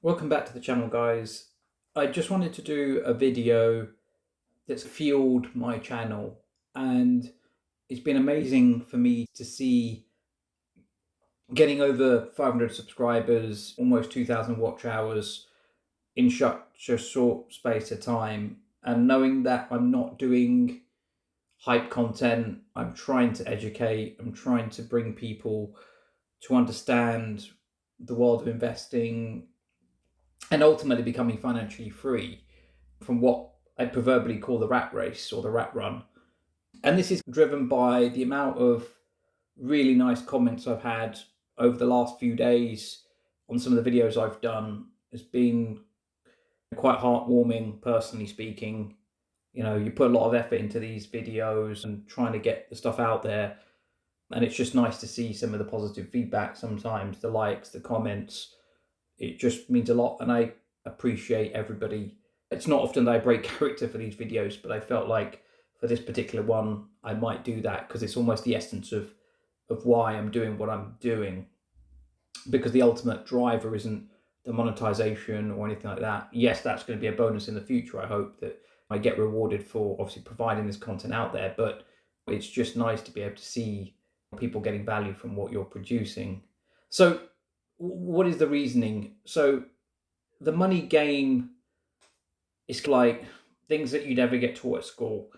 Welcome back to the channel, guys. I just wanted to do a video that's fueled my channel, and it's been amazing for me to see getting over 500 subscribers, almost 2,000 watch hours in such a short space of time, and knowing that I'm not doing hype content. I'm trying to educate, I'm trying to bring people to understand the world of investing and ultimately becoming financially free from what I proverbially call the rat race or the rat run. And this is driven by the amount of really nice comments I've had over the last few days on some of the videos I've done. It's been quite heartwarming, personally speaking. You know, you put a lot of effort into these videos and trying to get the stuff out there. And it's just nice to see some of the positive feedback sometimes, the likes, the comments. It just means a lot, and I appreciate everybody. It's not often that I break character for these videos, but I felt like for this particular one, I might do that because it's almost the essence of why I'm doing what I'm doing. Because the ultimate driver isn't the monetization or anything like that. Yes, that's going to be a bonus in the future. I hope that I get rewarded for obviously providing this content out there, but it's just nice to be able to see people getting value from what you're producing. So what is the reasoning? So the money game is like things that you never get taught at school.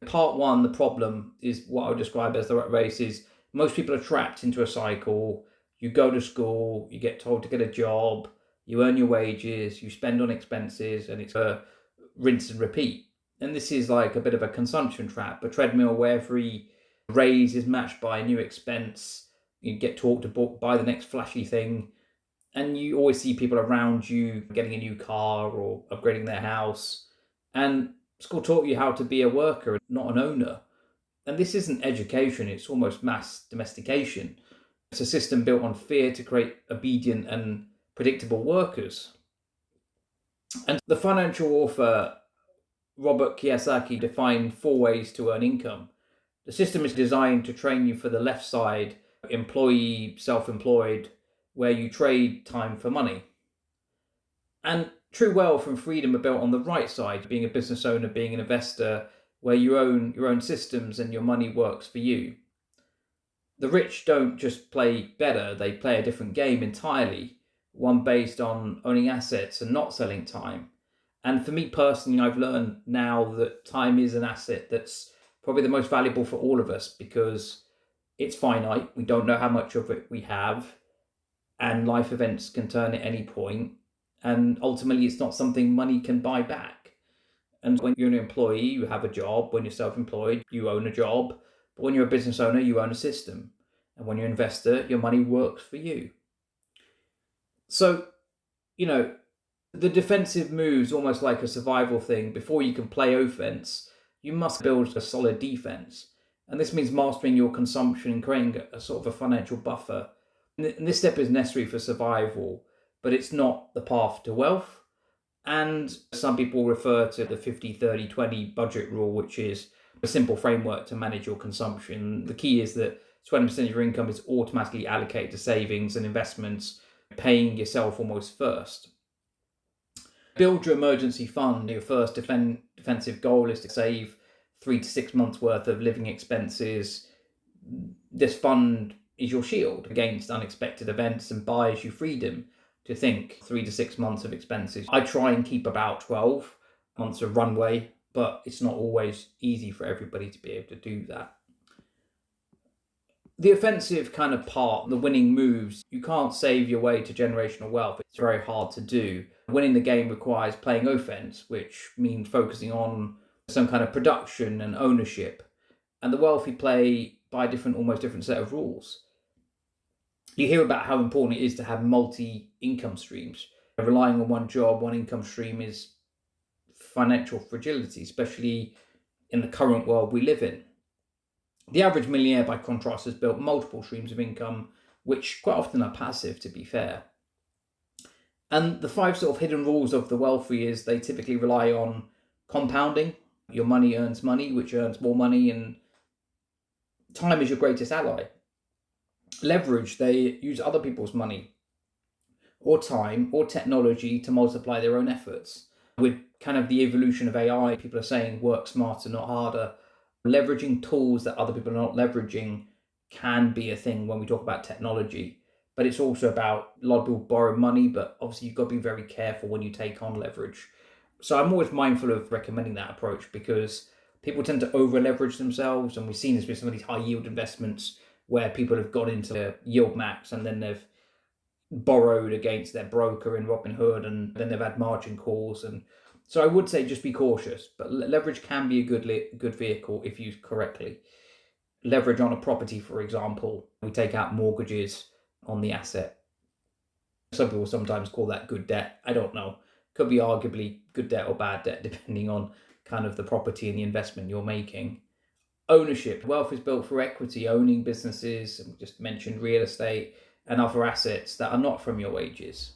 Part one, the problem is what I would describe as the rat race is most people are trapped into a cycle. You go to school, you get told to get a job, you earn your wages, you spend on expenses, and it's a rinse and repeat. And this is like a bit of a consumption trap, a treadmill where every raise is matched by a new expense. You get taught to buy the next flashy thing, and you always see people around you getting a new car or upgrading their house. And school taught you how to be a worker, not an owner. And this isn't education, it's almost mass domestication. It's a system built on fear to create obedient and predictable workers. And the financial author Robert Kiyosaki defined 4 ways to earn income. The system is designed to train you for the left side, employee, self-employed, where you trade time for money. And true wealth and freedom are built on the right side, being a business owner, being an investor, where you own your own systems and your money works for you. The rich don't just play better, they play a different game entirely, one based on owning assets and not selling time. And for me personally, I've learned now that time is an asset that's probably the most valuable for all of us because it's finite. We don't know how much of it we have, and life events can turn at any point. And ultimately, it's not something money can buy back. And when you're an employee, you have a job. When you're self-employed, you own a job. But when you're a business owner, you own a system. And when you're an investor, your money works for you. So, you know, the defensive moves almost like a survival thing. Before you can play offense, you must build a solid defense. And this means mastering your consumption and creating a sort of a financial buffer. And this step is necessary for survival, but it's not the path to wealth. And some people refer to the 50-30-20 budget rule, which is a simple framework to manage your consumption. The key is that 20% of your income is automatically allocated to savings and investments, paying yourself almost first. Build your emergency fund. Your first defensive goal is to save 3 to 6 months worth of living expenses. This fund is your shield against unexpected events and buys you freedom to think 3 to 6 months of expenses. I try and keep about 12 months of runway, but it's not always easy for everybody to be able to do that. The offensive kind of part, the winning moves, you can't save your way to generational wealth. It's very hard to do. Winning the game requires playing offense, which means focusing on some kind of production and ownership. And the wealthy play by almost different set of rules. You hear about how important it is to have multi-income streams. Relying on one job, one income stream is financial fragility, especially in the current world we live in. The average millionaire, by contrast, has built multiple streams of income, which quite often are passive, to be fair. And the 5 sort of hidden rules of the wealthy is they typically rely on compounding. Your money earns money, which earns more money, and time is your greatest ally. Leverage, they use other people's money or time or technology to multiply their own efforts. With kind of the evolution of AI, people are saying work smarter, not harder. Leveraging tools that other people are not leveraging can be a thing when we talk about technology. But it's also about, a lot of people borrow money, but obviously you've got to be very careful when you take on leverage. So I'm always mindful of recommending that approach, because people tend to over leverage themselves. And we've seen this with some of these high yield investments where people have got into yield max and then they've borrowed against their broker in Robinhood, and then they've had margin calls. And so I would say just be cautious, but leverage can be a good vehicle if used correctly. Leverage on a property, for example, we take out mortgages on the asset. Some people sometimes call that good debt. I don't know. Could be arguably good debt or bad debt, depending on kind of the property and the investment you're making. Ownership. Wealth is built through equity, owning businesses, and we just mentioned real estate and other assets that are not from your wages.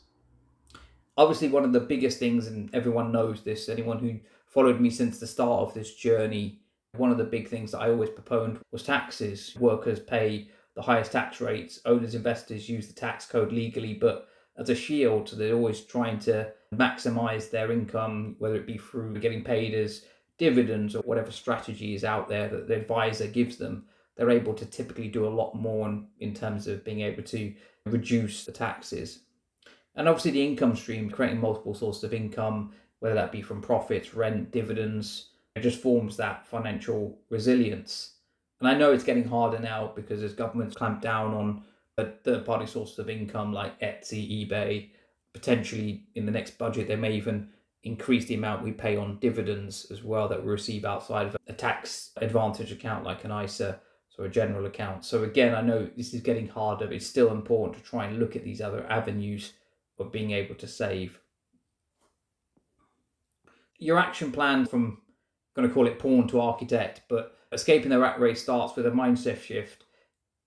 Obviously, one of the biggest things, and everyone knows this, anyone who followed me since the start of this journey, one of the big things that I always proponed was taxes. Workers pay the highest tax rates, owners, investors use the tax code legally, but as a shield, so they're always trying to maximize their income, whether it be through getting paid as dividends or whatever strategy is out there that the advisor gives them. They're able to typically do a lot more in terms of being able to reduce the taxes. And obviously the income stream, creating multiple sources of income, whether that be from profits, rent, dividends, it just forms that financial resilience. And I know it's getting harder now because as governments clamp down on third-party sources of income like Etsy, eBay, potentially in the next budget, they may even increase the amount we pay on dividends as well that we receive outside of a tax advantage account like an ISA, so a general account. So again, I know this is getting harder, but it's still important to try and look at these other avenues of being able to save. Your action plan, from, I'm going to call it pawn to architect, but escaping the rat race starts with a mindset shift,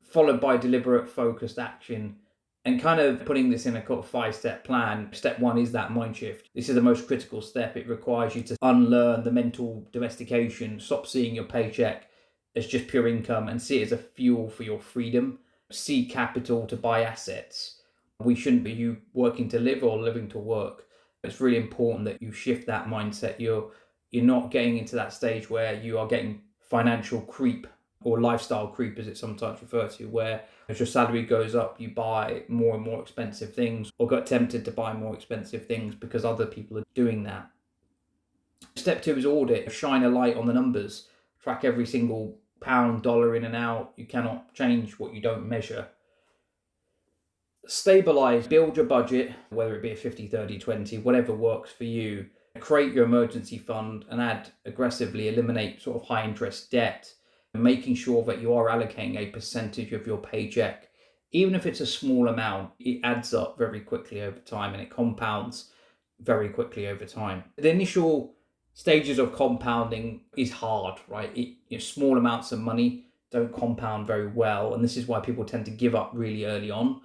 followed by deliberate, focused action, and kind of putting this in a kind of 5-step plan. Step 1 is that mind shift. This is the most critical step. It requires you to unlearn the mental domestication, stop seeing your paycheck as just pure income and see it as a fuel for your freedom. See capital to buy assets. We shouldn't be you working to live or living to work. It's really important that you shift that mindset. You're not getting into that stage where you are getting financial creep or lifestyle creep, as it's sometimes referred to, where as your salary goes up, you buy more and more expensive things or got tempted to buy more expensive things because other people are doing that. Step 2 is audit. Shine a light on the numbers. Track every single pound, dollar in and out. You cannot change what you don't measure. Stabilize, build your budget, whether it be a 50, 30, 20, whatever works for you. Create your emergency fund and add aggressively, eliminate sort of high interest debt, making sure that you are allocating a percentage of your paycheck. Even if it's a small amount, it adds up very quickly over time and it compounds very quickly over time. The initial stages of compounding is hard, right? Small amounts of money don't compound very well, and this is why people tend to give up really early on.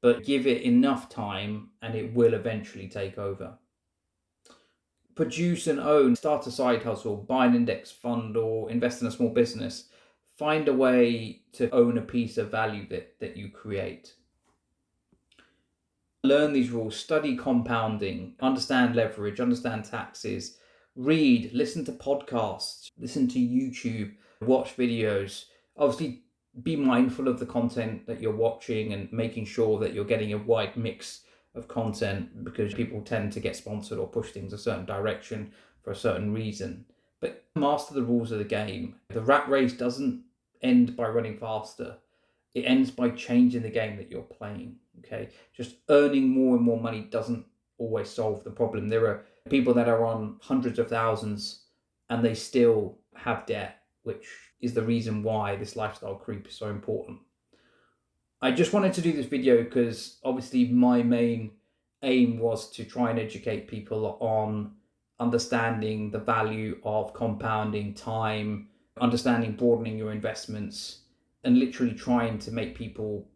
But give it enough time and it will eventually take over. Produce and own, start a side hustle, buy an index fund or invest in a small business. Find a way to own a piece of value that you create. Learn these rules, study compounding, understand leverage, understand taxes, read, listen to podcasts, listen to YouTube, watch videos. Obviously, be mindful of the content that you're watching and making sure that you're getting a wide mix of content, because people tend to get sponsored or push things a certain direction for a certain reason. But master the rules of the game. The rat race doesn't end by running faster. It ends by changing the game that you're playing. Okay, just earning more and more money doesn't always solve the problem. There are people that are on hundreds of thousands and they still have debt, which is the reason why this lifestyle creep is so important. I just wanted to do this video because obviously my main aim was to try and educate people on understanding the value of compounding time, understanding broadening your investments, and literally trying to make people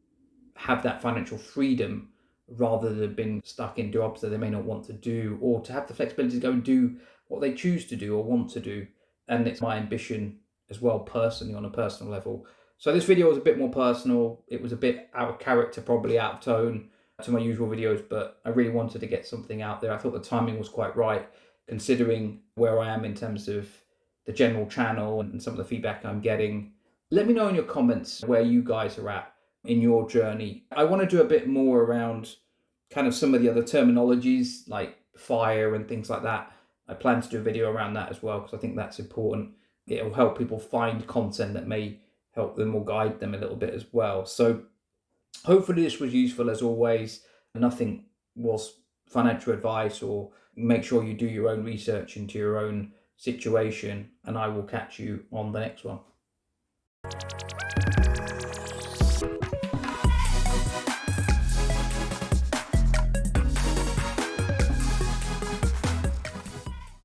have that financial freedom rather than being stuck in jobs that they may not want to do, or to have the flexibility to go and do what they choose to do or want to do. And it's my ambition as well, personally, on a personal level. So this video was a bit more personal. It was a bit out of character, probably out of tone, to my usual videos, but I really wanted to get something out there. I thought the timing was quite right, considering where I am in terms of the general channel and some of the feedback I'm getting. Let me know in your comments where you guys are at in your journey. I want to do a bit more around kind of some of the other terminologies like fire and things like that. I plan to do a video around that as well, because I think that's important. It'll help people find content that may help them or guide them a little bit as well. So hopefully this was useful as always. Nothing was financial advice, or make sure you do your own research into your own situation, and I will catch you on the next one.